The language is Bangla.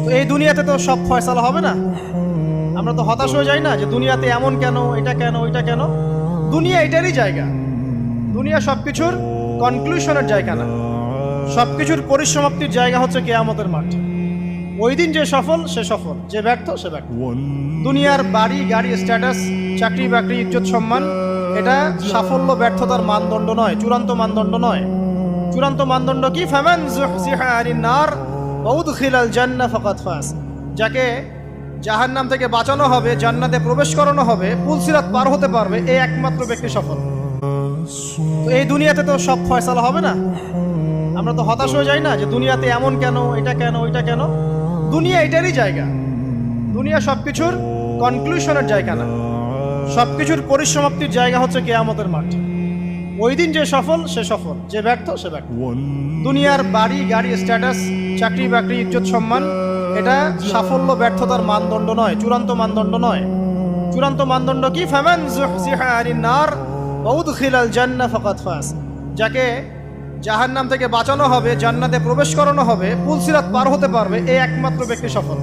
তো এই দুনিয়াতে তো সব ফয়সালা হবে না। আমরা তো হতাশ হয়ে যাই না যে দুনিয়াতে এমন কেন, এটা কেন, ওইটা কেন। দুনিয়া এটারই জায়গা। দুনিয়া সবকিছুর কনক্লুশনের জায়গা না, সবকিছুর পরিসমাপ্তির জায়গা হচ্ছে কিয়ামতের মাঠ। ওই দিন যে সফল সে সফল, যে ব্যর্থ সে ব্যর্থ। দুনিয়ার বাড়ি গাড়ি, স্ট্যাটাস, চাকরি বাকরি, ইজ্জত সম্মান, এটা সাফল্য ব্যর্থতার মানদণ্ড নয়, চূড়ান্ত মানদণ্ড নয়। চূড়ান্ত মানদণ্ড কি? ফামান যুহজিহা আনিন নার ওয়া উদখিলাল জান্নাহ ফাকাদ ফাজ। যাকে জাহান্নাম থেকে বাঁচানো হবে, জান্নাতে প্রবেশ করানো হবে, পুলসিরাত পার হতে পারবে, এই একমাত্র ব্যক্তি সফল। তো এই দুনিয়াতে তো সব ফয়সালা হবে না। আমরা তো হতাশ হয়ে যাই না যে দুনিয়াতে এমন কেন, এটা কেন, ওইটা কেন। দুনিয়া এটারই জায়গা। দুনিয়া সবকিছুর কনক্লুশনের জায়গা না, সবকিছুর পরিসমাপ্তির জায়গা হচ্ছে কিয়ামতের মাঠ। ওই দিন যে সফল সে সফল, যে ব্যর্থ সে ব্যর্থ। দুনিয়ার বাড়ি গাড়ি, স্ট্যাটাস, চাকরি বাকরি, ইজ্জত সম্মান, এটা সাফল্য ব্যর্থতার মানদণ্ড নয়, চূড়ান্ত মানদণ্ড নয়। চূড়ান্ত মানদণ্ড কি? ফামান যুহজিহা আনিন নার ওয়া উদখিলাল জান্নাহ ফাকাদ ফাজ। যাকে জাহান্নাম থেকে বাঁচানো হবে, জান্নাতে প্রবেশ করানো হবে, পুলসিরাত পার হতে পারবে, এই একমাত্র ব্যক্তি সফল।